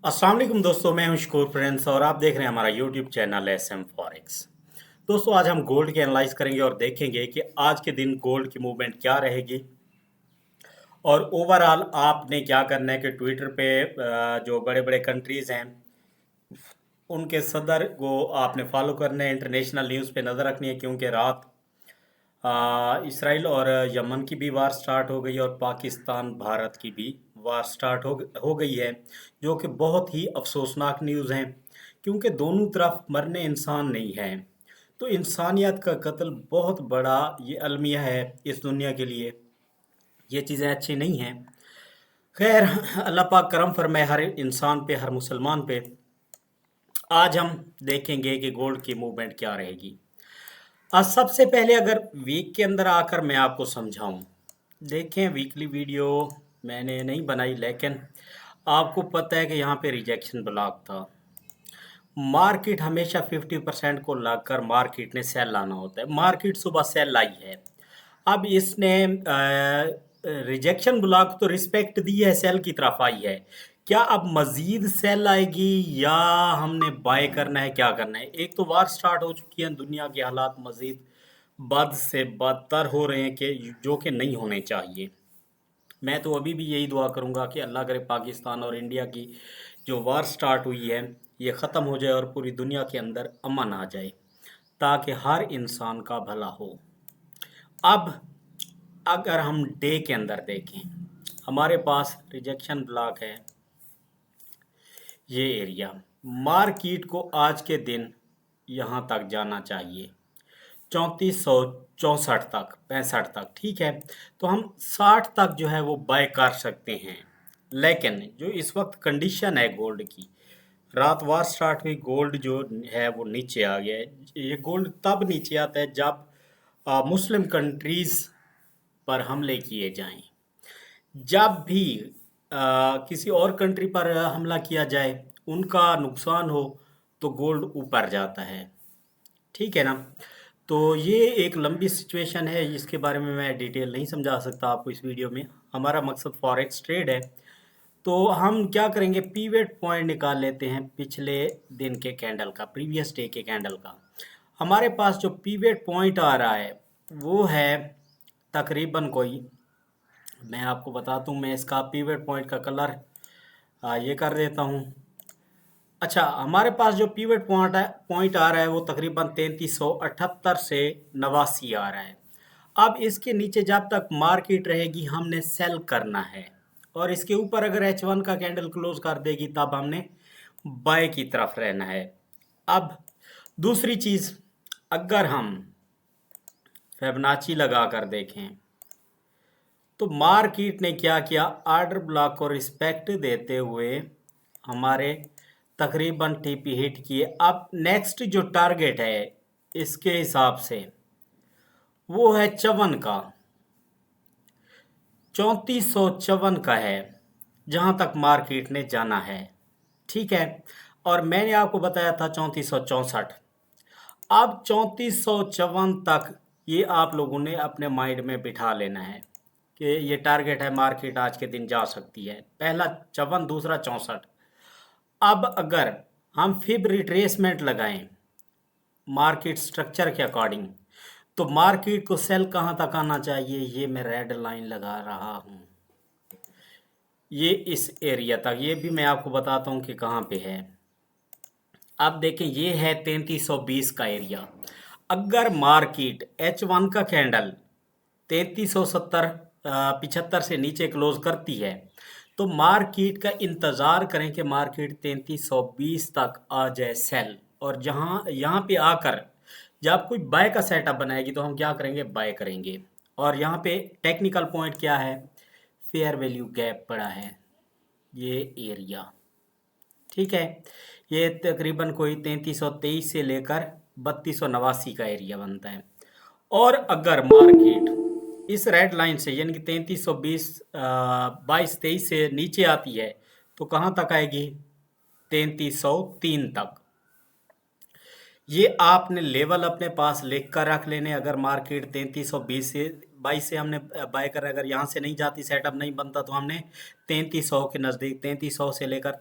अस्सलाम वालेकुम दोस्तों, मैं हूं शकूर प्रिंस और आप देख रहे हैं हमारा YouTube channel S M forex. दोस्तों, आज हम गोल्ड के एनालाइज करेंगे और देखेंगे कि आज के दिन गोल्ड की मूवमेंट क्या रहेगी और ओवरऑल आपने क्या करना है कि ट्विटर पे जो बड़े बड़े कंट्रीज़ हैं उनके सदर को आपने फॉलो करना है। इंटरनेशनल न्यूज़ पे नज़र रखनी है क्योंकि रात इसराइल और यमन की भी वार स्टार्ट हो गई और पाकिस्तान भारत की भी वार स्टार्ट हो गई है, जो कि बहुत ही अफसोसनाक न्यूज़ हैं क्योंकि दोनों तरफ मरने इंसान नहीं हैं। तो इंसानियत का कत्ल बहुत बड़ा ये अलमिया है इस दुनिया के लिए। ये चीज़ें अच्छी नहीं हैं। खैर, अल्लाह पाक करम फरमाए हर इंसान पे, हर मुसलमान पे। आज हम देखेंगे कि गोल्ड की मूवमेंट क्या रहेगी। सबसे पहले अगर वीक के अंदर आकर मैं आपको समझाऊं, देखें वीकली वीडियो मैंने नहीं बनाई, लेकिन आपको पता है कि यहाँ पे रिजेक्शन ब्लॉक था। मार्केट हमेशा 50% को लगकर मार्केट ने सेल लाना होता है। मार्केट सुबह सेल लाई है। अब इसने रिजेक्शन ब्लॉक तो रिस्पेक्ट दी है, सेल की तरफ आई है। क्या अब मजीद सेल आएगी या हमने बाय करना है, क्या करना है? एक तो वार स्टार्ट हो चुकी है, दुनिया के हालात मजीद बद से बदतर हो रहे हैं कि जो कि नहीं होने चाहिए। मैं तो अभी भी यही दुआ करूंगा कि अल्लाह करे पाकिस्तान और इंडिया की जो वार स्टार्ट हुई है ये ख़त्म हो जाए और पूरी दुनिया के अंदर अमन आ जाए ताकि हर इंसान का भला हो। अब अगर हम डे के अंदर देखें, हमारे पास रिजेक्शन ब्लॉक है ये एरिया। मार्केट को आज के दिन यहाँ तक जाना चाहिए 3464 तक, 65 तक, ठीक है। तो हम 60 तक जो है वो बाय कर सकते हैं। लेकिन जो इस वक्त कंडीशन है गोल्ड की, रात वार स्टार्ट हुई, गोल्ड जो है वो नीचे आ गया है। ये गोल्ड तब नीचे आता है जब मुस्लिम कंट्रीज़ पर हमले किए जाएं। जब भी किसी और कंट्री पर हमला किया जाए, उनका नुकसान हो, तो गोल्ड ऊपर जाता है, ठीक है ना। तो ये एक लंबी सिचुएशन है, इसके बारे में मैं डिटेल नहीं समझा सकता आपको इस वीडियो में। हमारा मकसद फॉरेक्स ट्रेड है। तो हम क्या करेंगे, पीवेट पॉइंट निकाल लेते हैं पिछले दिन के कैंडल का, प्रीवियस डे के कैंडल का। हमारे पास जो पीवेट पॉइंट आ रहा है वो है तकरीबन कोई, मैं आपको बताता हूँ, मैं इसका पीवेट पॉइंट का कलर ये कर देता हूँ। अच्छा, हमारे पास जो पीवट पॉइंट आ रहा है वो तकरीबन 3378 से 89 आ रहा है। अब इसके नीचे जब तक मार्केट रहेगी हमने सेल करना है और इसके ऊपर अगर H1 का कैंडल क्लोज कर देगी तब हमने बाय की तरफ रहना है। अब दूसरी चीज़, अगर हम फिबोनाची लगा कर देखें तो मार्केट ने क्या किया, आर्डर ब्लॉक को रिस्पेक्ट देते हुए हमारे तकरीबन टीपी हिट किए। अब नेक्स्ट जो टारगेट है इसके हिसाब से वो है 54 का, 3454 का है जहां तक मार्केट ने जाना है, ठीक है। और मैंने आपको बताया था 3464। अब 3454 तक ये आप लोगों ने अपने माइंड में बिठा लेना है कि ये टारगेट है, मार्केट आज के दिन जा सकती है। पहला 54, दूसरा 64। अब अगर हम फिब रिट्रेसमेंट लगाएं मार्केट स्ट्रक्चर के अकॉर्डिंग, तो मार्केट को सेल कहां तक आना चाहिए, ये मैं रेड लाइन लगा रहा हूं, ये इस एरिया तक। ये भी मैं आपको बताता हूं कि कहां पे है। अब देखें, ये है 3320 का एरिया। अगर मार्केट H1 का कैंडल 3370 75 से नीचे क्लोज करती है तो मार्केट का इंतज़ार करें कि मार्केट 3320 तक आ जाए सेल, और जहां यहाँ पे आकर जब कोई बाय का सेटअप बनाएगी तो हम क्या करेंगे, बाय करेंगे। और यहाँ पे टेक्निकल पॉइंट क्या है, फेयर वैल्यू गैप पड़ा है ये एरिया, ठीक है। ये तकरीबन कोई 3323 से लेकर 3289 का एरिया बनता है। और अगर मार्केट इस रेड लाइन से यानी कि 3320 2223 से नीचे आती है तो कहाँ तक आएगी, 3303 तक। ये आपने लेवल अपने पास लिख कर रख लेने। अगर मार्केट 3320 से 22 से हमने बाय कर, अगर यहाँ से नहीं जाती, सेटअप नहीं बनता, तो हमने 3300 के नज़दीक, 3300 से लेकर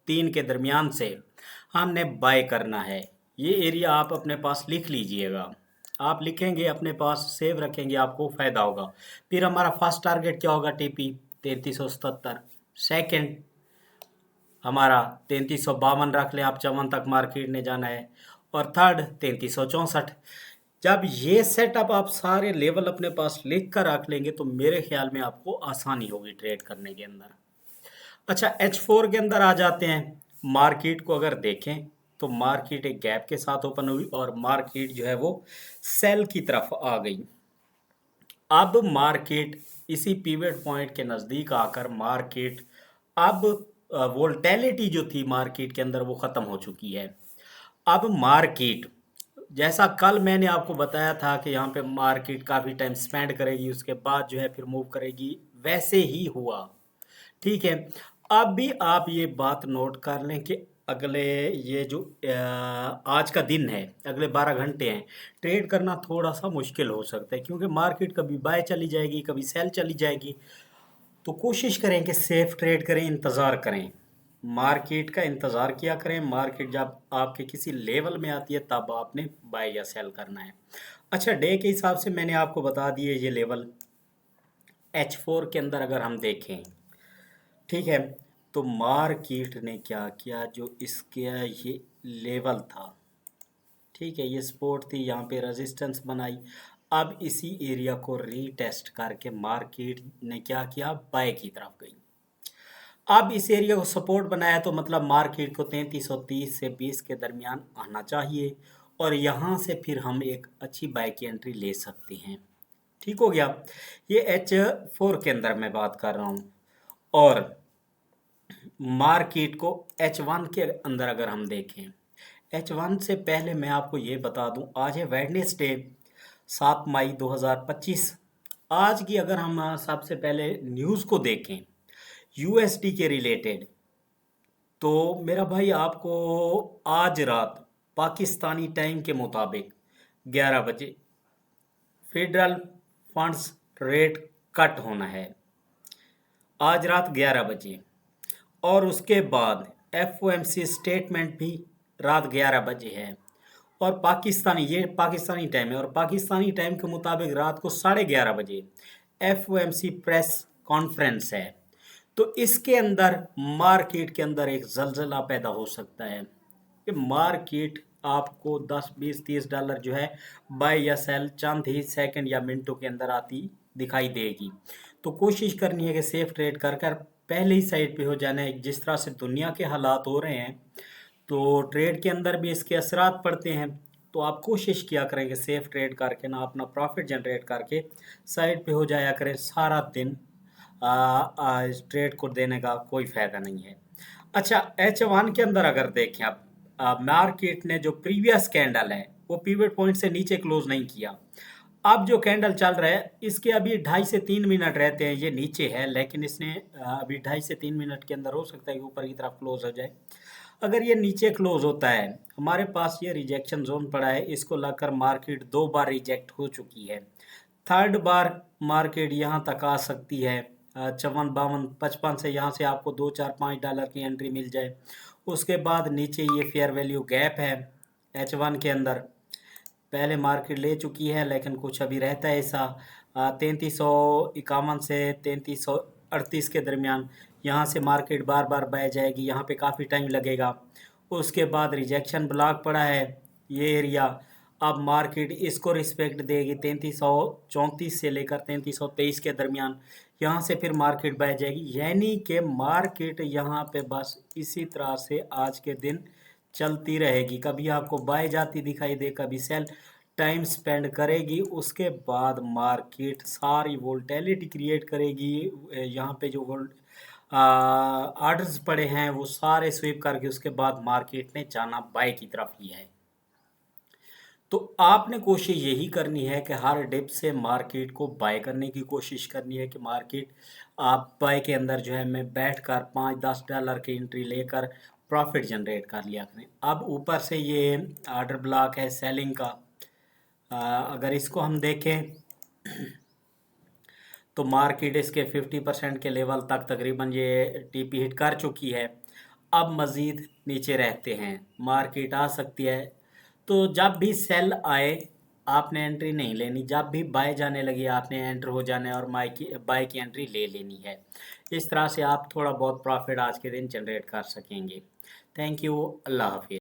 3 के दरमियान से हमने बाय करना है। ये एरिया आप अपने पास लिख लीजिएगा। आप लिखेंगे अपने पास, सेव रखेंगे, आपको फ़ायदा होगा। फिर हमारा फर्स्ट टारगेट क्या होगा? टीपी 3377। सेकंड हमारा 3352 रख लें आप, 54 तक मार्केट ने जाना है। और थर्ड 3364। जब ये सेटअप आप सारे लेवल अपने पास लिख कर रख लेंगे तो मेरे ख्याल में आपको आसानी होगी ट्रेड करने के अंदर। अच्छा, H4 के अंदर आ जाते हैं। मार्केट को अगर देखें तो मार्केट एक गैप के साथ ओपन हुई और मार्केट जो है वो सेल की तरफ आ गई। अब मार्केट इसी पिवट पॉइंट के नज़दीक आकर मार्केट अब वोल्टेलिटी जो थी मार्केट के अंदर वो ख़त्म हो चुकी है। अब मार्केट, जैसा कल मैंने आपको बताया था कि यहाँ पे मार्केट काफ़ी टाइम स्पेंड करेगी, उसके बाद जो है फिर मूव करेगी, वैसे ही हुआ। ठीक है। अब भी आप ये बात नोट कर लें कि अगले ये जो आज का दिन है, अगले 12 घंटे हैं, ट्रेड करना थोड़ा सा मुश्किल हो सकता है क्योंकि मार्केट कभी बाय चली जाएगी, कभी सेल चली जाएगी। तो कोशिश करें कि सेफ ट्रेड करें, इंतज़ार करें, मार्केट का इंतज़ार किया करें। मार्केट जब आपके किसी लेवल में आती है तब आपने बाय या सेल करना है। अच्छा, डे के हिसाब से मैंने आपको बता दिए ये लेवल। H4 के अंदर अगर हम देखें, ठीक है, तो मार्केट ने क्या किया, जो इसके ये लेवल था, ठीक है, ये सपोर्ट थी, यहाँ पे रेजिस्टेंस बनाई। अब इसी एरिया को रीटेस्ट करके मार्केट ने क्या किया, बाय की तरफ गई। अब इस एरिया को सपोर्ट बनाया तो मतलब मार्केट को 3330 से 20 के दरमियान आना चाहिए और यहाँ से फिर हम एक अच्छी बाय की एंट्री ले सकते हैं। ठीक हो गया। ये H4 के अंदर मैं बात कर रहा हूँ। और मार्केट को H1 के अंदर अगर हम देखें, H1 से पहले मैं आपको ये बता दूं, आज है वेडनेसडे 7 मई 2025। आज की अगर हम सबसे पहले न्यूज़ को देखें यूएसडी के रिलेटेड, तो मेरा भाई आपको आज रात पाकिस्तानी टाइम के मुताबिक 11 बजे फेडरल फंड्स रेट कट होना है, आज रात 11 बजे। और उसके बाद एफओएमसी स्टेटमेंट भी रात 11 बजे है। और ये पाकिस्तानी टाइम है और पाकिस्तानी टाइम के मुताबिक रात को 11:30 बजे एफओएमसी प्रेस कॉन्फ्रेंस है। तो इसके अंदर मार्केट के अंदर एक जलजला पैदा हो सकता है कि मार्केट आपको 10 20 30 डॉलर जो है बाय या सेल चंद ही सेकंड या मिनटों के अंदर आती दिखाई देगी। तो कोशिश करनी है कि सेफ ट्रेड कर कर पहले ही साइड पे हो जाना है। जिस तरह से दुनिया के हालात हो रहे हैं तो ट्रेड के अंदर भी इसके असरात पड़ते हैं। तो आप कोशिश किया करें कि सेफ ट्रेड करके ना अपना प्रॉफिट जनरेट करके साइड पे हो जाया करें। सारा दिन इस ट्रेड को देने का कोई फ़ायदा नहीं है। अच्छा, H1 के अंदर अगर देखें आप, मार्केट ने जो प्रीवियस कैंडल है वो पिवट पॉइंट से नीचे क्लोज नहीं किया। अब जो कैंडल चल रहा है इसके अभी 2.5 से 3 मिनट रहते हैं, ये नीचे है, लेकिन इसने अभी 2.5 से 3 मिनट के अंदर हो सकता है कि ऊपर की तरफ क्लोज हो जाए। अगर ये नीचे क्लोज होता है, हमारे पास ये रिजेक्शन जोन पड़ा है, इसको लाकर मार्केट 2 बार रिजेक्ट हो चुकी है। थर्ड बार मार्केट यहाँ तक आ सकती है 54 52 55 से, यहाँ से आपको 2 4 5 डॉलर की एंट्री मिल जाए। उसके बाद नीचे ये फेयर वैल्यू गैप है H1 के अंदर, पहले मार्केट ले चुकी है लेकिन कुछ अभी रहता है ऐसा 3351 से 3338 के दरमियान। यहाँ से मार्केट बार बार बह जाएगी, यहाँ पे काफ़ी टाइम लगेगा। उसके बाद रिजेक्शन ब्लॉक पड़ा है ये एरिया, अब मार्केट इसको रिस्पेक्ट देगी 3334 से लेकर 3323 के दरमियान। यहाँ से फिर मार्केट बह जाएगी, यानी कि मार्केट यहाँ पे बस इसी तरह से आज के दिन चलती रहेगी। कभी आपको बाय जाती दिखाई दे, कभी सेल टाइम स्पेंड करेगी, उसके बाद मार्केट सारी वोल्टेलिटी क्रिएट करेगी। यहाँ पे जो ऑर्डर्स पड़े हैं वो सारे स्वीप करके उसके बाद मार्केट ने जाना बाय की तरफ ही है। तो आपने कोशिश यही करनी है कि हर डिप से मार्केट को बाय करने की कोशिश करनी है कि मार्केट आप बाय के अंदर जो है मैं बैठकर 5-10 डॉलर की एंट्री लेकर प्रॉफिट जनरेट कर लिया करें। अब ऊपर से ये ऑर्डर ब्लॉक है सेलिंग का, अगर इसको हम देखें तो मार्केट इसके 50% के लेवल तक तकरीबन ये टीपी हिट कर चुकी है। अब मज़ीद नीचे रहते हैं, मार्केट आ सकती है। तो जब भी सेल आए आपने एंट्री नहीं लेनी, जब भी बाय जाने लगी आपने एंटर हो जाना है और बाय की एंट्री ले लेनी है। इस तरह से आप थोड़ा बहुत प्रॉफिट आज के दिन जनरेट कर सकेंगे। थैंक यू, अल्लाह हाफिज़।